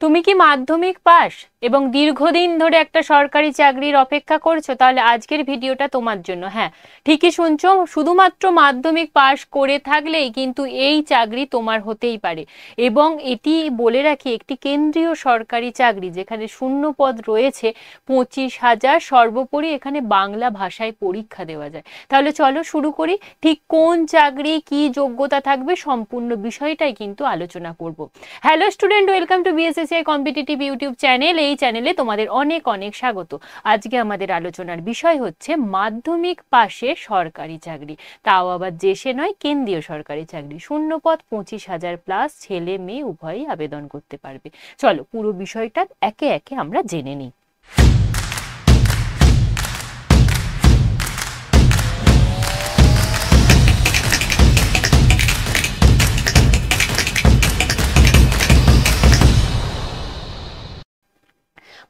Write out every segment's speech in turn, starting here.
তুমি কি মাধ্যমিক পাস এবং দীর্ঘদিন ধরে একটা সরকারি চাকরির অপেক্ষা করছো? তাহলে আজকের ভিডিওটা তোমার জন্য। হ্যাঁ, ঠিকই শুনছো, শুধুমাত্র মাধ্যমিক পাস করে থাকলেই কিন্তু এই চাকরি তোমার হতেই পারে। এবং এটি বলে রাখি, একটি কেন্দ্রীয় সরকারি চাকরি যেখানে শূন্য পদ রয়েছে 25,000, সর্বোপরি এখানে বাংলা ভাষায় পরীক্ষা দেওয়া যায়। তাহলে চলো শুরু করি। ঠিক কোন চাকরি, কি যোগ্যতা থাকবে, সম্পূর্ণ বিষয়টাই কিন্তু আলোচনা করব। Hello student, welcome to BSSCI competitive YouTube channel. এই চ্যানেলে তোমাদের অনেক অনেক স্বাগত। আজকে আমাদের আলোচনার বিষয় হচ্ছে মাধ্যমিক পাশে সরকারি চাকরি, তাও আবার দেশে নয়, কেন্দ্রীয় সরকারি চাকরি। শূন্য পদ 25,000 প্লাস, ছেলে মেয়ে উভয়ই আবেদন করতে পারবে। চলো পুরো বিষয়টা একে একে আমরা জেনে নিই।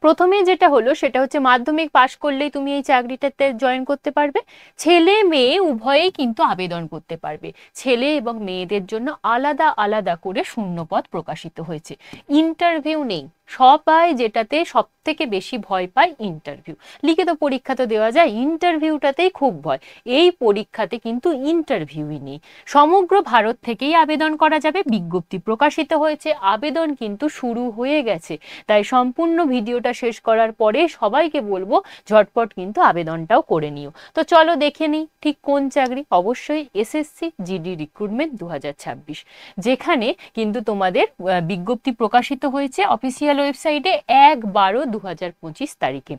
প্রথমে যেটা হলো সেটা হচ্ছে মাধ্যমিক পাশ করলেই তুমি এই চাকরিটাতে জয়েন করতে পারবে। ছেলে মেয়ে উভয়েই কিন্তু আবেদন করতে পারবে। ছেলে এবং মেয়েদের জন্য আলাদা আলাদা করে শূন্যপদ প্রকাশিত হয়েছে। ইন্টারভিউ নেই। সবাই যেটাতে সব থেকে বেশি ভয় পায়, ইন্টারভিউ। লিখিত পরীক্ষা তো দেওয়া যায়, ইন্টারভিউটাতেই খুব ভয়। এই পরীক্ষাতে কিন্তু ইন্টারভিউই নেই। সমগ্র ভারত থেকেই আবেদন করা যাবে। বিজ্ঞপ্তি প্রকাশিত হয়েছে, আবেদন কিন্তু শুরু হয়ে গেছে। তাই সম্পূর্ণ ভিডিওটা শেষ করার পরে সবাইকে বলবো ঝটপট কিন্তু আবেদনটাও করে নিও। তো চলো দেখে নিই ঠিক কোন চাকরি। অবশ্যই এসএসসি জিডি রিক্রুটমেন্ট 2026, যেখানে কিন্তু তোমাদের বিজ্ঞপ্তি প্রকাশিত হয়েছে অফিসিয়াল ওয়েবসাইটে 1/12/2025 তারিখে।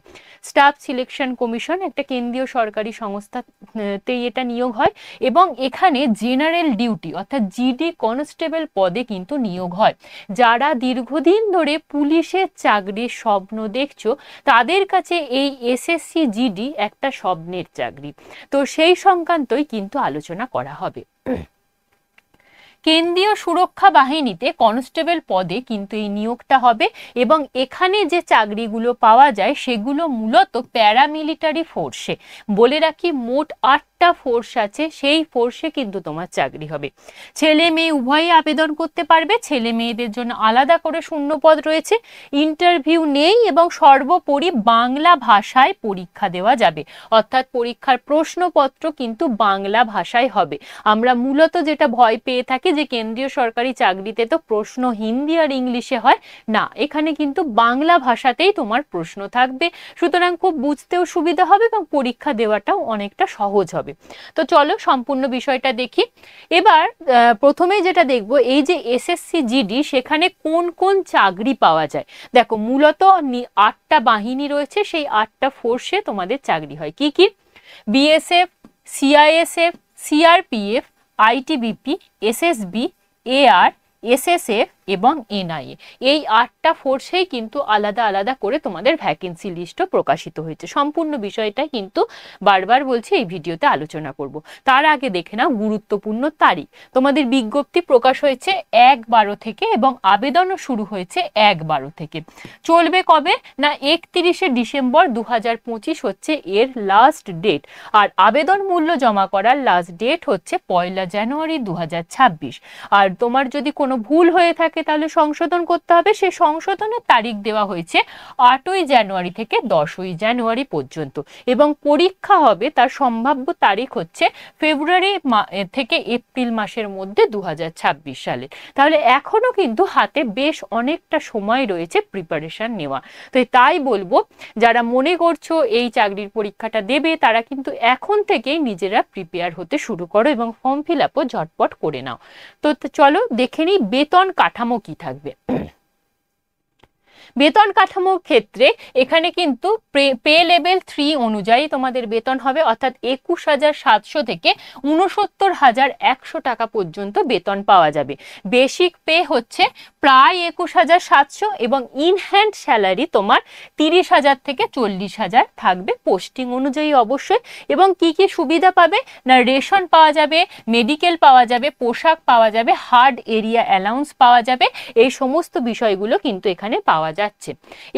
স্টাফ সিলেকশন কমিশন, একটা কেন্দ্রীয় সরকারি সংস্থাতেই এটা নিয়োগ হয় এবং এখানে জেনারেল ডিউটি অর্থাৎ জিডি কনস্টেবল পদে কিন্তু নিয়োগ হয়। যারা দীর্ঘদিন ধরে পুলিশের চাকরির স্বপ্ন দেখছো, তাদের কাছে এই এসএসসি জিডি একটা স্বপ্নের চাকরি। তো সেই সংক্রান্তই কিন্তু আলোচনা করা হবে। কেন্দ্রীয় সুরক্ষা বাহিনীতে কনস্টেবল পদে কিন্তু এই নিয়োগটা হবে এবং এখানে যে চাকরিগুলো পাওয়া যায় সেগুলো মূলত প্যারামিলিটারি ফোর্সে। বলে রাখি, মোট 8টা ফোর্স আছে, সেই ফোর্সে কিন্তু তোমার চাকরি হবে। ছেলে মেয়ে উভয়ই আবেদন করতে পারবে। ছেলে মেয়েদের জন্য আলাদা করে শূন্যপদ রয়েছে। ইন্টারভিউ নেই এবং সর্বোপরি বাংলা ভাষায় পরীক্ষা দেওয়া যাবে, অর্থাৎ পরীক্ষার প্রশ্নপত্র কিন্তু বাংলা ভাষায় হবে। আমরা মূলত যেটা ভয় পেয়ে থাকি যে কেন্দ্রীয় সরকারি চাকরিতে তো প্রশ্ন হিন্দি আর ইংলিশে হয়, না, এখানে কিন্তু বাংলা ভাষাতেই তোমার প্রশ্ন থাকবে। সুতরাং খুব বুঝতেও সুবিধা হবে এবং পরীক্ষা দেওয়াটাও অনেকটা সহজ হবে। তো চলো সম্পূর্ণ বিষয়টা দেখি। এবার প্রথমে যেটা দেখবো, এই যে এসএসসি জিডি, সেখানে কোন কোন চাকরি পাওয়া যায়। দেখো, মূলত 8টা বাহিনী রয়েছে, সেই 8টা ফোর্সে তোমাদের চাকরি হয়। কি কি? BSF, CISF, CRPF, ITBP, SSB, AR, SSF এবং এনআইএ। এই 8টা ফোর্সেই কিন্তু আলাদা আলাদা করে তোমাদের ভ্যাকেন্সি লিস্টও প্রকাশিত হয়েছে। সম্পূর্ণ বিষয়টা কিন্তু বারবার বলছি এই ভিডিওতে আলোচনা করব। তার আগে দেখে নাও গুরুত্বপূর্ণ তারিখ। তোমাদের বিজ্ঞপ্তি প্রকাশ হয়েছে 1/12 থেকে এবং আবেদনও শুরু হয়েছে 1/12 থেকে। চলবে কবে না, 31শে ডিসেম্বর 2025 হচ্ছে এর লাস্ট ডেট। আর আবেদন মূল্য জমা করার লাস্ট ডেট হচ্ছে 1 জানুয়ারি 2026। আর তোমার যদি কোনো ভুল হয়ে থাকে তাহলে সংশোধন করতে হবে। সে সংশোধনের তারিখ দেওয়া হয়েছে 8ই জানুয়ারি থেকে 10ই জানুয়ারি পর্যন্ত এবং পরীক্ষা হবে, তার সম্ভাব্য তারিখ হচ্ছে ফেব্রুয়ারি থেকে এপ্রিল মাসের মধ্যে 2026 সালে। তাহলে এখনো কিন্তু হাতে বেশ অনেকটা সময় রয়েছে প্রিপারেশন নেওয়া। তো তাই বলবো, যারা মনে করছো এই চাকরির পরীক্ষাটা দেবে, তারা কিন্তু এখন থেকেই নিজেরা প্রিপেয়ার হতে শুরু করো এবং ফর্ম ফিল আপও ঝটপট করে নাও। তো চলো দেখে নিই বেতন কাঠামো কি থাকবে। বেতন কাঠামোর ক্ষেত্রে এখানে কিন্তু পে লেভেল 3 অনুযায়ী তোমাদের বেতন হবে, অর্থাৎ 21,700 থেকে 69,100 টাকা পর্যন্ত বেতন পাওয়া যাবে। বেসিক পে হচ্ছে প্রায় 21,700 এবং ইন হ্যান্ড স্যালারি তোমার 30,000 থেকে 40,000 থাকবে, পোস্টিং অনুযায়ী অবশ্যই। এবং কি কি সুবিধা পাবে না, রেশন পাওয়া যাবে, মেডিকেল পাওয়া যাবে, পোশাক পাওয়া যাবে, হার্ড এরিয়া অ্যালাউন্স পাওয়া যাবে। এই সমস্ত বিষয়গুলো কিন্তু এখানে পাওয়া যাচ্ছে।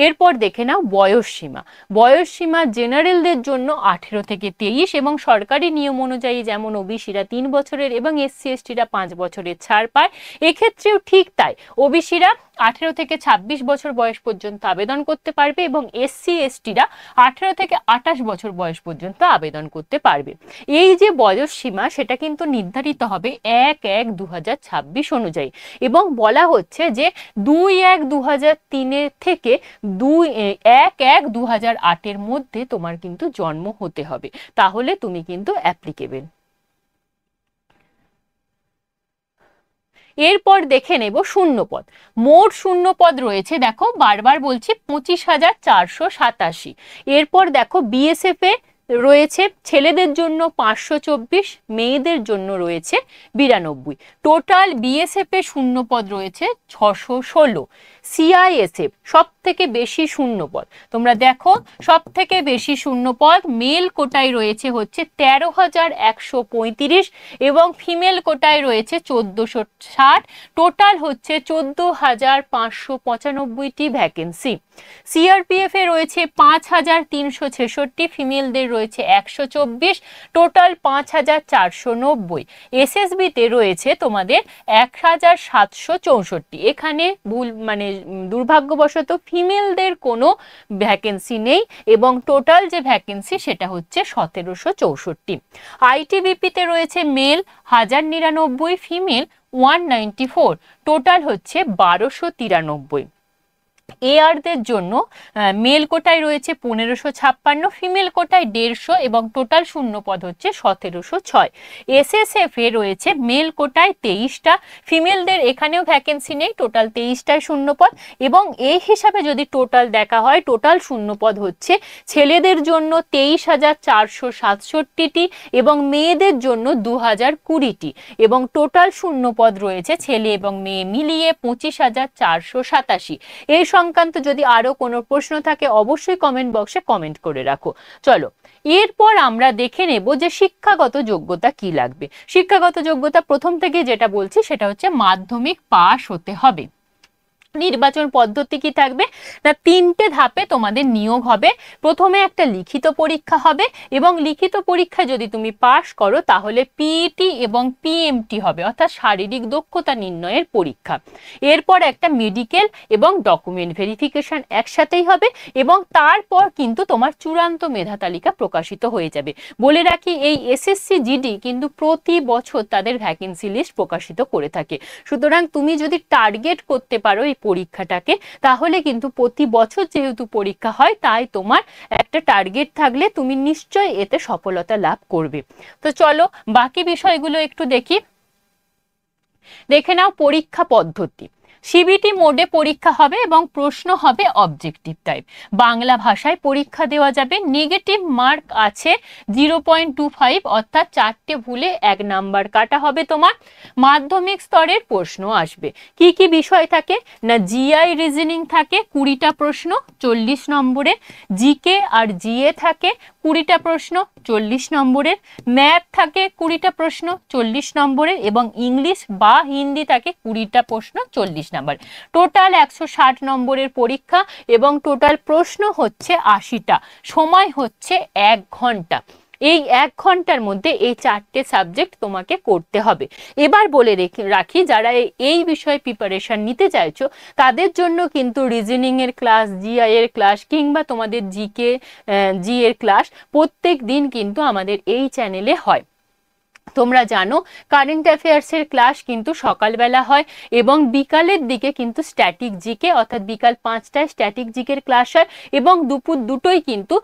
এরপর দেখে নাও বয়স সীমা। বয়স সীমা জেনারেলদের জন্য 18 থেকে 23 এবং সরকারি নিয়ম অনুযায়ী যেমন ওবিসিরা 3 বছরের এবং এসসি এসটিরা 5 বছরের ছাড় পায়, এক্ষেত্রেও ঠিক তাই। ওবিসিরা 18 থেকে 26 বছর বয়স পর্যন্ত আবেদন করতে পারবে এবং এসসি এসটিরা 18 থেকে 28 বছর বয়স পর্যন্ত আবেদন করতে পারবে। এই যে বয়স সীমা সেটা কিন্তু নির্ধারিত হবে 1/1/2026 অনুযায়ী এবং বলা হচ্ছে যে 2/1/2003 থেকে 1/1/2008 মধ্যে তোমার কিন্তু জন্ম হতে হবে, তাহলে তুমি কিন্তু অ্যাপ্লিকেবল। এরপর দেখে নেব শূন্যপদ। মোট শূন্যপদ রয়েছে, দেখো বারবার বলছি, 25,487। এরপর দেখো বিএসএফ এ রয়েছে ছেলেদের জন্য 524, মেয়েদের জন্য রয়েছে 92। টোটাল বিএসএফ এ শূন্যপদ রয়েছে 616। সিআইএসএফ সব থেকে বেশি শূন্যপদ, তোমরা দেখো সব থেকে বেশি শূন্যপদ মেল কোটায় রয়েছে হচ্ছে 13,135 এবং ফিমেল কোটায় রয়েছে 1460। টোটাল হচ্ছে 14,595টি ভ্যাকেন্সি। সিআরপিএফ এ রয়েছে 5,366, ফিমেলদের রয়েছে 124, টোটাল 5,490। এসএসবি তে রয়েছে তোমাদের 1,764। এখানে ভুল মানে দুর্ভাগ্যবশত ফিমেলদের কোনো ভ্যাকেন্সি নেই এবং টোটাল যে ভ্যাকেন্সি সেটা হচ্ছে 1,764। আইটিবিপি তে রয়েছে মেল 1,099, ফিমেল 194, টোটাল হচ্ছে 1,293। এআরদের জন্য মেল কোটায় রয়েছে 1,556, ফিমেল কোটায় 150 এবং টোটাল শূন্যপদ হচ্ছে 1,706। এসএসএফ এ রয়েছে মেল কোটায় 23টা, ফিমেলদের এখানেও ভ্যাকেন্সি নেই, টোটাল 23টায় শূন্যপদ এবং এই হিসাবে যদি টোটাল দেখা হয় টোটাল শূন্যপদ হচ্ছে ছেলেদের জন্য 23,467টি এবং মেয়েদের জন্য 2,020টি এবং টোটাল শূন্যপদ রয়েছে ছেলে এবং মেয়ে মিলিয়ে 25,487। এই সংক্রান্ত যদি আরো কোনো প্রশ্ন থাকে অবশ্যই কমেন্ট বক্সে কমেন্ট করে রাখো। চলো এরপর আমরা দেখে নেব যে শিক্ষাগত যোগ্যতা কি লাগবে। শিক্ষাগত যোগ্যতা প্রথম থেকে যেটা বলছি সেটা হচ্ছে মাধ্যমিক পাস হতে হবে। নির্বাচন পদ্ধতি কি থাকবে না, 3টে ধাপে তোমাদের নিয়োগ হবে। প্রথমে একটা লিখিত পরীক্ষা হবে এবং লিখিত পরীক্ষায় যদি তুমি পাস করো তাহলে পিইটি এবং পিএমটি হবে, অর্থাৎ শারীরিক দক্ষতা নির্ণয়ের পরীক্ষা। এরপর একটা মেডিকেল এবং ডকুমেন্ট ভেরিফিকেশন একসাথেই হবে এবং তারপর কিন্তু তোমার চূড়ান্ত মেধা তালিকা প্রকাশিত হয়ে যাবে। বলে রাখি এই এসএসসি জিডি কিন্তু প্রতি বছর তাদের ভ্যাকেন্সি লিস্ট প্রকাশিত করে থাকে, সুতরাং তুমি যদি টার্গেট করতে পারো এই পরীক্ষাটাকে তাহলে কিন্তু প্রতি বছর যেহেতু পরীক্ষা হয় তাই তোমার একটা টার্গেট থাকলে তুমি নিশ্চয়ই এতে সফলতা লাভ করবে। তো চলো বাকি বিষয়গুলো একটু দেখে নাও। পরীক্ষা পদ্ধতি সিবিটি মোডে পরীক্ষা হবে এবং প্রশ্ন হবে অবজেক্টিভ টাইপ। বাংলা ভাষায় পরীক্ষা দেওয়া যাবে। নেগেটিভ মার্ক আছে 0.25, অর্থাৎ 4টে ভুলে 1 নাম্বার কাটা হবে তোমার। মাধ্যমিক স্তরের প্রশ্ন আসবে। কি কি বিষয় থাকে না, জিআই রিজনিং থাকে 20টা প্রশ্ন 40 নম্বরের, জিকে আর জিএ থাকে 20টা প্রশ্ন 40 নম্বরের, ম্যাথ থাকে 20টা প্রশ্ন 40 নম্বরের এবং ইংলিশ বা হিন্দি থাকে 20টা প্রশ্ন 40 নম্বর। টোটাল 160 নম্বরের পরীক্ষা এবং টোটাল প্রশ্ন হচ্ছে 80টা, সময় হচ্ছে 1 ঘন্টা। এই 1 ঘন্টার মধ্যে এই 4টে সাবজেক্ট তোমাকে করতে হবে। এবার বলে রাখি যারা এই বিষয়ে প্রিপারেশন নিতে চাইছো তাদের জন্য কিন্তু রিজনিং এর ক্লাস, জিআই এর ক্লাস কিংবা তোমাদের জিকে জি এর ক্লাস প্রত্যেক দিন কিন্তু আমাদের এই চ্যানেলে হয়। তোমরা জানো কারেন্ট অ্যাফেয়ার্সের ক্লাস কিন্তু সকালবেলা হয় এবং বিকালের দিকে কিন্তু স্ট্যাটিক জিকে অর্থাৎ বিকাল 5টায় স্ট্যাটিক জিকের ক্লাস হয় এবং দুপুর 2টোয় কিন্তু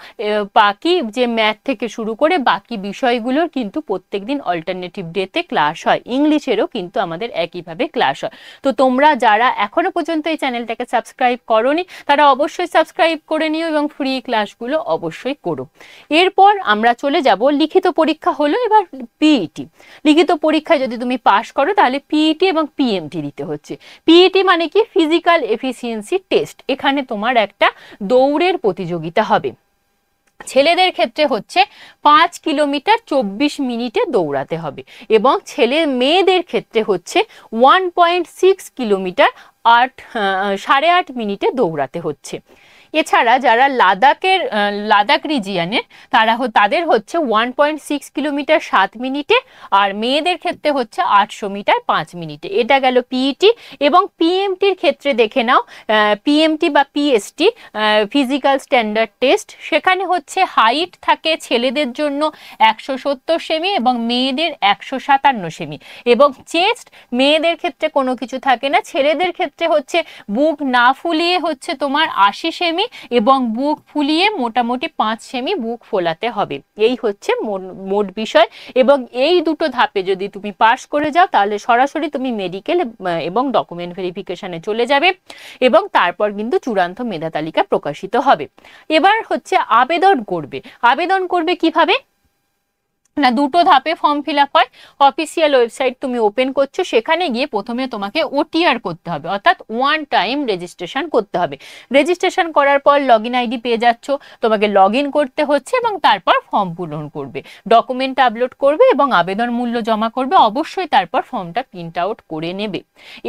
বাকি যে ম্যাথ থেকে শুরু করে বাকি বিষয়গুলোর কিন্তু প্রত্যেকদিন অল্টারনেটিভ ডেতে ক্লাস হয়। ইংলিশেরও কিন্তু আমাদের একইভাবে ক্লাস হয়। তো তোমরা যারা এখনো পর্যন্ত এই চ্যানেলটাকে সাবস্ক্রাইব করোনি তারা অবশ্যই সাবস্ক্রাইব করে নিও এবং ফ্রি ক্লাসগুলো অবশ্যই করো। এরপর আমরা চলে যাব লিখিত পরীক্ষা হলো এবার পিইটি। লিখিত পরীক্ষায় যদি তুমি পাস করো তাহলে পিইটি এবং পিএমটি দিতে হচ্ছে। পিইটি মানে কি, ফিজিক্যাল এফিসিয়েন্সি টেস্ট। এখানে তোমার একটা দৌড়ের প্রতিযোগিতা হবে। ছেলেদের ক্ষেত্রে হচ্ছে 5 কিলোমিটার 24 মিনিটে দৌড়াতে হবে এবং মেয়েদের ক্ষেত্রে হচ্ছে 1.6 কিলোমিটার 8.5 মিনিটে দৌড়াতে হচ্ছে। এছাড়া যারা লাদাখ রিজিয়নের তাদের হচ্ছে 1.6 কিলোমিটার 7 মিনিটে, আর মেয়েদের ক্ষেত্রে হচ্ছে 800 মিটার 5 মিনিটে। এটা গেল পিইটি। এবং পিএমটির ক্ষেত্রে দেখে নাও, পিএমটি বা পিএসটি ফিজিক্যাল স্ট্যান্ডার্ড টেস্ট, সেখানে হচ্ছে হাইট থাকে ছেলেদের জন্য 170 সেমি এবং মেয়েদের 157 সেমি, এবং চেস্ট মেয়েদের ক্ষেত্রে কোনো কিছু থাকে না, ছেলেদের ক্ষেত্রে হচ্ছে বুক না ফুলিয়ে হচ্ছে তোমার 80 সেমি এবং বুক ফুলিয়ে মোটামুটি 5 সেমি বুক ফোলাতে হবে। এই হচ্ছে মোট বিষয়। এবং এই দুটো ধাপে যদি তুমি পাস করে যাও তাহলে সরাসরি তুমি মেডিকেল এবং ডকুমেন্ট ভেরিফিকেশনে চলে যাবে, এবং তারপর কিন্তু চূড়ান্ত মেধা তালিকা প্রকাশিত হবে। এবার হচ্ছে আবেদন করবে কিভাবে না, দুটো ধাপে ফর্ম ফিল আপ হয়। অফিসিয়াল ওয়েবসাইট তুমি ওপেন করছো, সেখানে গিয়ে প্রথমে তোমাকে ওটিআর করতে হবে, অর্থাৎ ওয়ান টাইম রেজিস্ট্রেশন করতে হবে। রেজিস্ট্রেশন করার পর লগইন আইডি পেয়ে যাচ্ছ, তোমাকে লগ ইন করতে হচ্ছে এবং তারপর ফর্ম পূরণ করবে, ডকুমেন্ট আপলোড করবে এবং আবেদন মূল্য জমা করবে। অবশ্যই তারপর ফর্মটা প্রিন্ট আউট করে নেবে।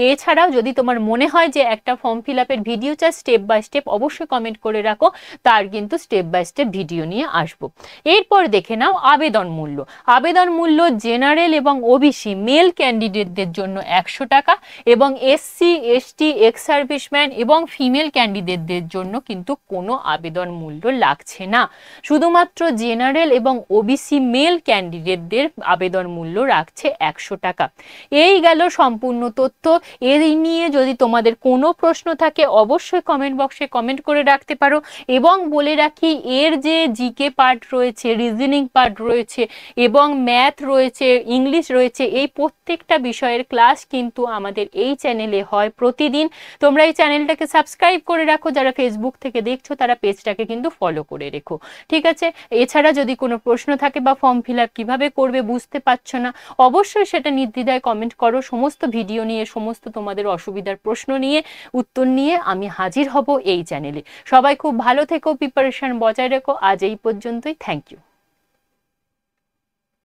এছাড়াও যদি তোমার মনে হয় যে একটা ফর্ম ফিল আপের ভিডিও চাই স্টেপ বাই স্টেপ, অবশ্যই কমেন্ট করে রাখো, তার কিন্তু স্টেপ বাই স্টেপ ভিডিও নিয়ে আসবো। এরপর দেখে নাও আবেদন মূল্য। আবেদন মূল্য জেনারেল এবং ওবিসি মেল ক্যান্ডিডেটদের জন্য 100 টাকা, এবং এসসি এসটি এক্স সার্ভিসম্যান এবং ফিমেল ক্যান্ডিডেটদের জন্য কিন্তু কোনো আবেদন মূল্য লাগছে না। শুধুমাত্র জেনারেল এবং ওবিসি মেল ক্যান্ডিডেটদের আবেদন মূল্য রাখছে 100 টাকা। এই গেল সম্পূর্ণ তথ্য। এই নিয়ে যদি তোমাদের কোনো প্রশ্ন থাকে অবশ্যই কমেন্ট বক্সে কমেন্ট করে রাখতে পারো। এবং বলে রাখি, এর যে জিকে পার্ট রয়েছে, রিজনিং পার্ট রয়েছে এবং ম্যাথ রয়েছে, ইংলিশ রয়েছে, এই প্রত্যেকটা বিষয়ের ক্লাস কিন্তু আমাদের এই চ্যানেলে হয় প্রতিদিন। তোমরা এই চ্যানেলটাকে সাবস্ক্রাইব করে রাখো, যারা ফেসবুক থেকে দেখছো তারা পেজটাকে কিন্তু ফলো করে রেখো, ঠিক আছে? এছাড়া যদি কোনো প্রশ্ন থাকে বা ফর্ম ফিল আপ কীভাবে করবে বুঝতে পারছো না, অবশ্যই সেটা নির্দ্বিধায় কমেন্ট করো। সমস্ত ভিডিও নিয়ে, সমস্ত তোমাদের অসুবিধার প্রশ্ন নিয়ে, উত্তর নিয়ে আমি হাজির হব এই চ্যানেলে। সবাই খুব ভালো থেকো, প্রিপারেশন বজায় রেখো। আজ এই পর্যন্তই, থ্যাংক ইউ।